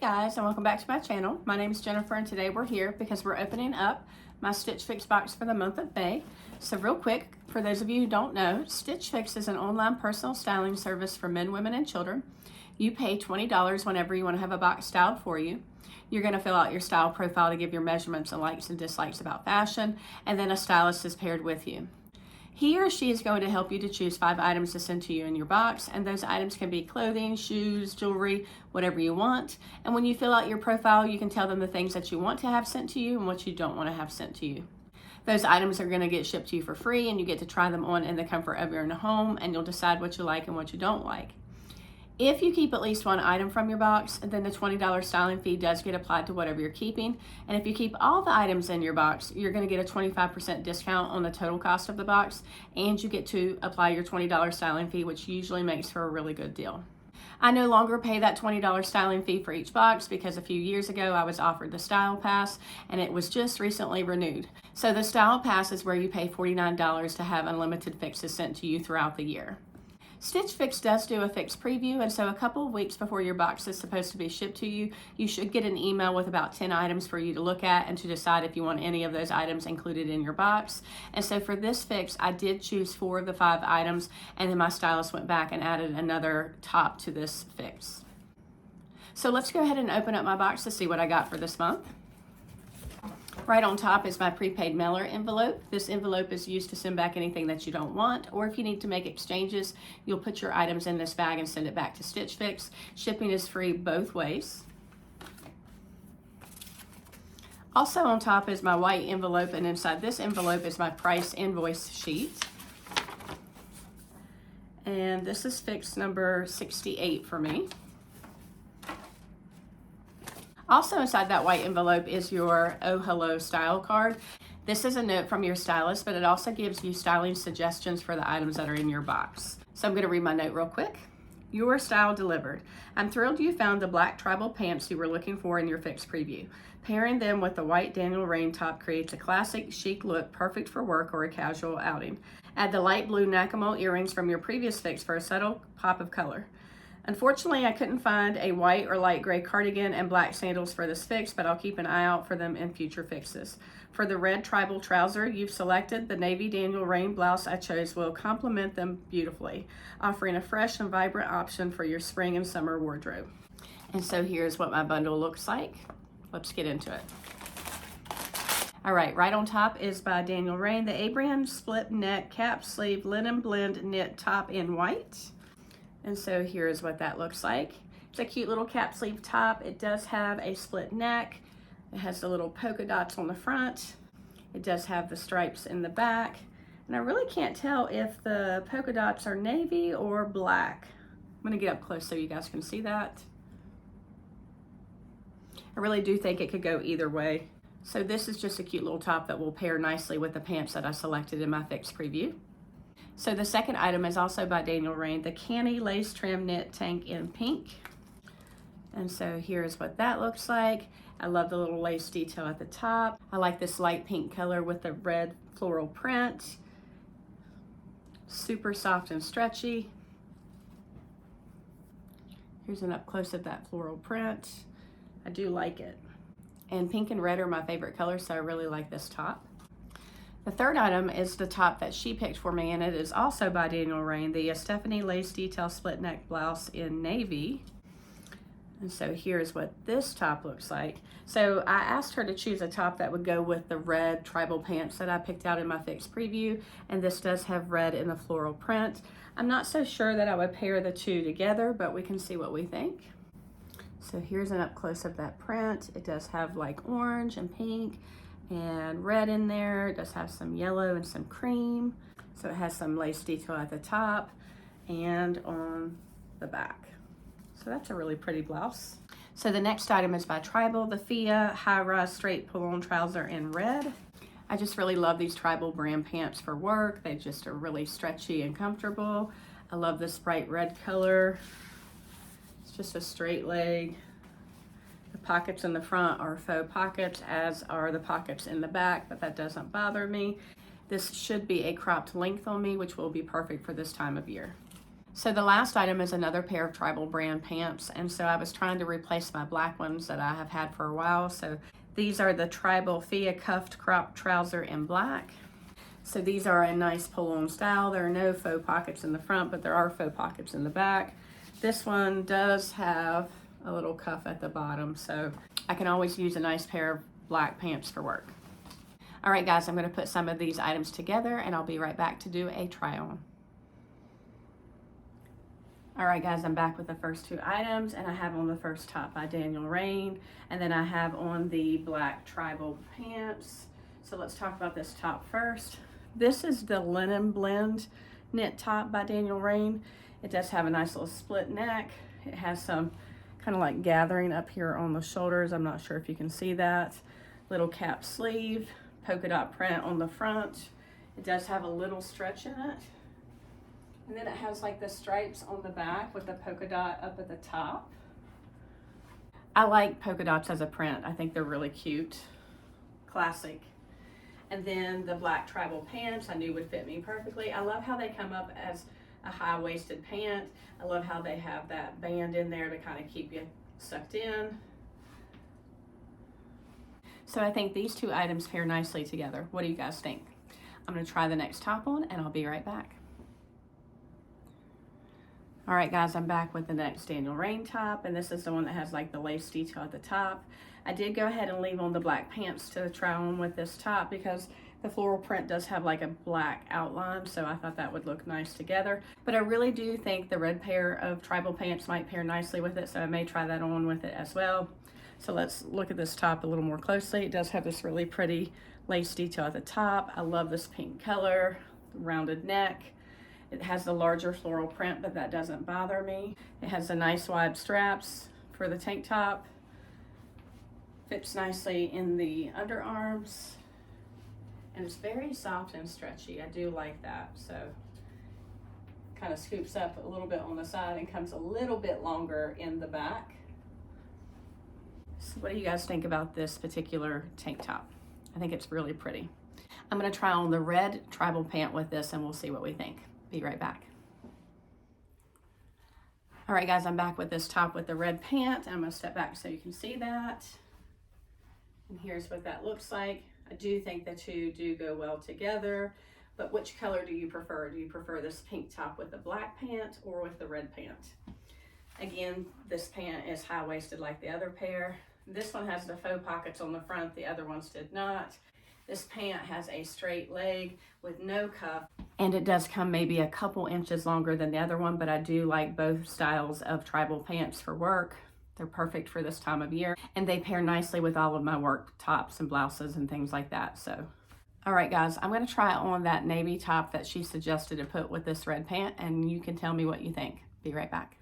guys, and welcome back to my channel. My name is Jennifer, and today we're here because we're opening up my Stitch Fix box for the month of May. So real quick, for those of you who don't know, Stitch Fix is an online personal styling service for men, women, and children. You pay $20 whenever you want to have a box styled for you. You're going to fill out your style profile to give your measurements and likes and dislikes about fashion, and then a stylist is paired with you. He or she is going to help you to choose 5 items to send to you in your box, and those items can be clothing, shoes, jewelry, whatever you want. And when you fill out your profile, you can tell them the things that you want to have sent to you and what you don't want to have sent to you. Those items are going to get shipped to you for free, and you get to try them on in the comfort of your own home, and you'll decide what you like and what you don't like. If you keep at least one item from your box, then the $20 styling fee does get applied to whatever you're keeping. And if you keep all the items in your box, you're going to get a 25% discount on the total cost of the box, and you get to apply your $20 styling fee, which usually makes for a really good deal. I no longer pay that $20 styling fee for each box because a few years ago I was offered the Style Pass, and it was just recently renewed. So the Style Pass is where you pay $49 to have unlimited fixes sent to you throughout the year. Stitch Fix does do a fix preview, and so a couple of weeks before your box is supposed to be shipped to you, you should get an email with about 10 items for you to look at and to decide if you want any of those items included in your box. And so for this fix, I did choose 4 of the 5 items, and then my stylist went back and added another top to this fix. So let's go ahead and open up my box to see what I got for this month. Right on top is my prepaid mailer envelope. This envelope is used to send back anything that you don't want, or if you need to make exchanges, you'll put your items in this bag and send it back to Stitch Fix. Shipping is free both ways. Also on top is my white envelope, and inside this envelope is my price invoice sheet. And this is fix number 68 for me. Also inside that white envelope is your Oh Hello style card. This is a note from your stylist, but it also gives you styling suggestions for the items that are in your box. So I'm going to read my note real quick. Your style delivered. I'm thrilled you found the black tribal pants you were looking for in your fix preview. Pairing them with the white Daniel Rainn top creates a classic chic look perfect for work or a casual outing. Add the light blue Nakamol earrings from your previous fix for a subtle pop of color. Unfortunately, I couldn't find a white or light gray cardigan and black sandals for this fix, but I'll keep an eye out for them in future fixes. For the red tribal trouser you've selected, the navy Daniel Rainn blouse I chose will complement them beautifully, offering a fresh and vibrant option for your spring and summer wardrobe. And so here's what my bundle looks like. Let's get into it. All right, right on top is by Daniel Rainn, the Abrienne split neck cap sleeve linen blend knit top in white. And so here's what that looks like. It's a cute little cap sleeve top. It does have a split neck. It has the little polka dots on the front. It does have the stripes in the back. And I really can't tell if the polka dots are navy or black. I'm gonna get up close so you guys can see that. I really do think it could go either way. So this is just a cute little top that will pair nicely with the pants that I selected in my fix preview. So the second item is also by Daniel Rainn, the Cannie lace trim knit tank in pink. And so here's what that looks like. I love the little lace detail at the top. I like this light pink color with the red floral print. Super soft and stretchy. Here's an up close of that floral print. I do like it. And pink and red are my favorite colors, so I really like this top. The third item is the top that she picked for me, and it is also by Daniel Rainn, the Estefany lace detail split neck blouse in navy. And so here's what this top looks like. So I asked her to choose a top that would go with the red tribal pants that I picked out in my fix preview, and this does have red in the floral print. I'm not so sure that I would pair the two together, but we can see what we think. So here's an up close of that print. It does have like orange and pink and red in there. It does have some yellow and some cream. So it has some lace detail at the top and on the back. So that's a really pretty blouse. So the next item is by Tribal, the Fia high-rise straight pull-on trouser in red. I just really love these Tribal brand pants for work. They just are really stretchy and comfortable. I love this bright red color. It's just a straight leg. The pockets in the front are faux pockets, as are the pockets in the back, but that doesn't bother me. This should be a cropped length on me, which will be perfect for this time of year. So the last item is another pair of Tribal brand pants, and so I was trying to replace my black ones that I have had for a while. So these are the Tribal Fia cuffed crop trouser in black. So these are a nice pull-on style. There are no faux pockets in the front, but there are faux pockets in the back. This one does have a little cuff at the bottom, so I can always use a nice pair of black pants for work. All right, guys, I'm going to put some of these items together, and I'll be right back to do a try-on. All right, guys, I'm back with the first two items, and I have on the first top by Rainn, and then I have on the black Tribal pants. So let's talk about this top first. This is the linen blend knit top by Rainn. It does have a nice little split neck. It has some kind of like gathering up here on the shoulders. I'm not sure if you can see that. Little cap sleeve, polka dot print on the front. It does have a little stretch in it. And then it has like the stripes on the back with the polka dot up at the top. I like polka dots as a print. I think they're really cute, classic. And then the black Tribal pants I knew would fit me perfectly. I love how they come up as a high-waisted pant. I love how they have that band in there to kind of keep you sucked in. So I think these two items pair nicely together. What do you guys think? I'm going to try the next top on, and I'll be right back. All right, guys, I'm back with the next Rainn top, and this is the one that has like the lace detail at the top. I did go ahead and leave on the black pants to try on with this top because the floral print does have like a black outline, so I thought that would look nice together. But I really do think the red pair of Tribal pants might pair nicely with it, so I may try that on with it as well. So let's look at this top a little more closely. It does have this really pretty lace detail at the top. I love this pink color, rounded neck. It has the larger floral print, but that doesn't bother me. It has the nice wide straps for the tank top. Fits nicely in the underarms. And it's very soft and stretchy. I do like that. So kind of scoops up a little bit on the side and comes a little bit longer in the back. So what do you guys think about this particular tank top? I think it's really pretty. I'm going to try on the red Tribal pant with this, and we'll see what we think. Be right back. All right, guys, I'm back with this top with the red pant. I'm going to step back so you can see that. And here's what that looks like. I do think the two do go well together, but which color do you prefer? Do you prefer this pink top with the black pant or with the red pant? Again, this pant is high-waisted like the other pair. This one has the faux pockets on the front. The other ones did not. This pant has a straight leg with no cuff, and it does come maybe a couple inches longer than the other one, but I do like both styles of Tribal pants for work. They're perfect for this time of year, and they pair nicely with all of my work tops and blouses and things like that. So, all right, guys, I'm going to try on that navy top that she suggested to put with this red pant, and you can tell me what you think. Be right back.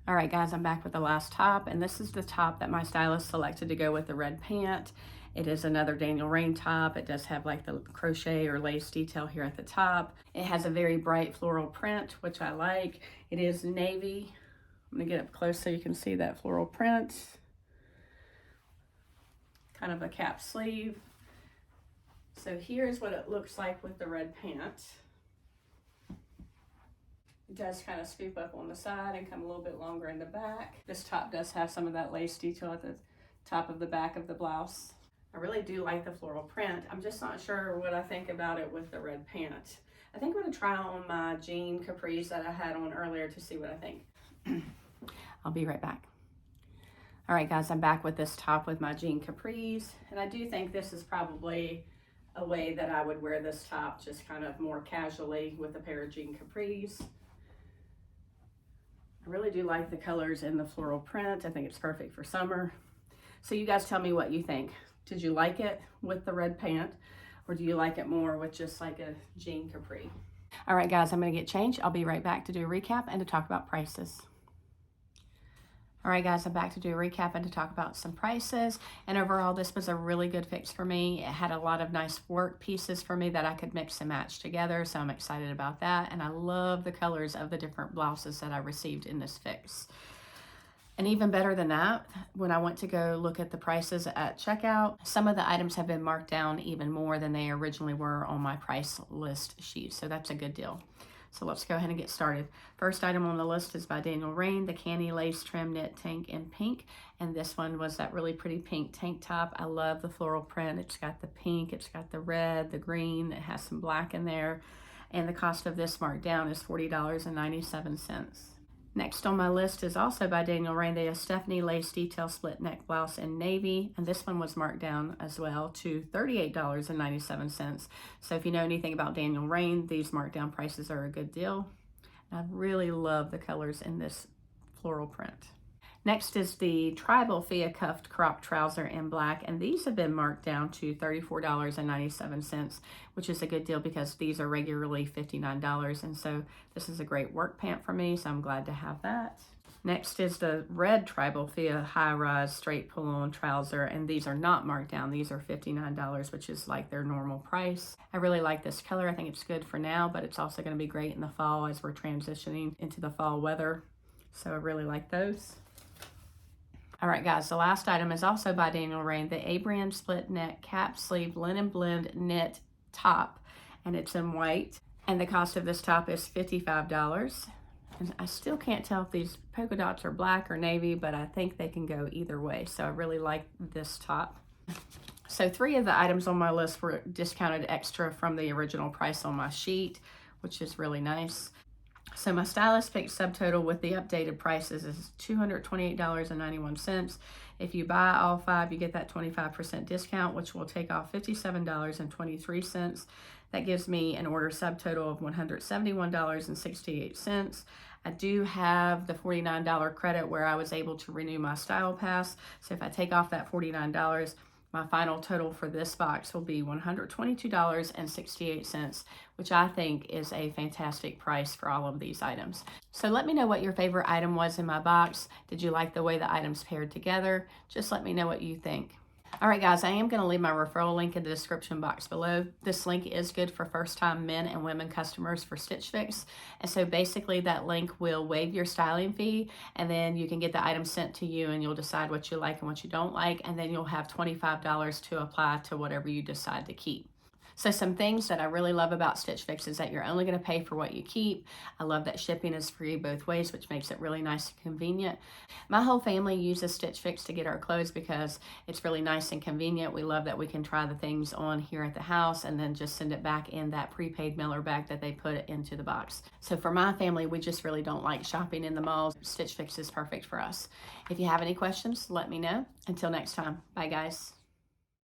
All right, guys, I'm back with the last top, and this is the top that my stylist selected to go with the red pant. It is another Rainn top. It does have like the crochet or lace detail here at the top. It has a very bright floral print, which I like. It is navy. I'm gonna get up close so you can see that floral print. Kind of a cap sleeve. So here's what it looks like with the red pant. It does kind of scoop up on the side and come a little bit longer in the back. This top does have some of that lace detail at the top of the back of the blouse. I really do like the floral print. I'm just not sure what I think about it with the red pant. I think I'm gonna try on my jean capris that I had on earlier to see what I think. I'll be right back. All right, guys, I'm back with this top with my jean capris, and I do think this is probably a way that I would wear this top, just kind of more casually with a pair of jean capris. I really do like the colors in the floral print. I think it's perfect for summer. So you guys tell me what you think. Did you like it with the red pant, or do you like it more with just like a jean capri? All right, guys, I'm gonna get changed. I'll be right back to do a recap and to talk about prices. All right, guys, I'm back to do a recap and to talk about some prices. And overall, this was a really good fix for me. It had a lot of nice work pieces for me that I could mix and match together, so I'm excited about that. And I love the colors of the different blouses that I received in this fix. And even better than that, when I went to go look at the prices at checkout, some of the items have been marked down even more than they originally were on my price list sheet. So that's a good deal. So let's go ahead and get started. First item on the list is by Daniel Rainn, the Cannie Lace Trim Knit Tank in pink. And this one was that really pretty pink tank top. I love the floral print. It's got the pink, it's got the red, the green, it has some black in there. And the cost of this marked down is $40.97. Next on my list is also by Daniel Rainn, the Estefany Lace Detail Split Neck Blouse in navy. And this one was marked down as well to $38.97. So if you know anything about Daniel Rainn, these markdown prices are a good deal. I really love the colors in this floral print. Next is the Tribal Fia Cuffed Crop Trouser in black, and these have been marked down to $34.97, which is a good deal because these are regularly $59, and so this is a great work pant for me, so I'm glad to have that. Next is the red Tribal Fia High Rise Straight Pull-On Trouser, and these are not marked down. These are $59, which is like their normal price. I really like this color. I think it's good for now, but it's also going to be great in the fall as we're transitioning into the fall weather, so I really like those. All right, guys, the last item is also by Daniel Rainn, the Abrienne Split Neck Cap Sleeve Linen Blend Knit Top, and it's in white. And the cost of this top is $55. And I still can't tell if these polka dots are black or navy, but I think they can go either way. So I really like this top. So 3 of the items on my list were discounted extra from the original price on my sheet, which is really nice. So my stylist picked subtotal with the updated prices is $228.91. If you buy all 5, you get that 25% discount, which will take off $57.23. That gives me an order subtotal of $171.68. I do have the $49 credit where I was able to renew my Style Pass. So if I take off that $49, my final total for this box will be $122.68, which I think is a fantastic price for all of these items. So let me know what your favorite item was in my box. Did you like the way the items paired together? Just let me know what you think. All right, guys, I am going to leave my referral link in the description box below. This link is good for first-time men and women customers for Stitch Fix. And so basically that link will waive your styling fee, and then you can get the item sent to you and you'll decide what you like and what you don't like, and then you'll have $25 to apply to whatever you decide to keep. So some things that I really love about Stitch Fix is that you're only going to pay for what you keep. I love that shipping is free both ways, which makes it really nice and convenient. My whole family uses Stitch Fix to get our clothes because it's really nice and convenient. We love that we can try the things on here at the house and then just send it back in that prepaid mailer bag that they put into the box. So for my family, we just really don't like shopping in the malls. Stitch Fix is perfect for us. If you have any questions, let me know. Until next time, bye guys.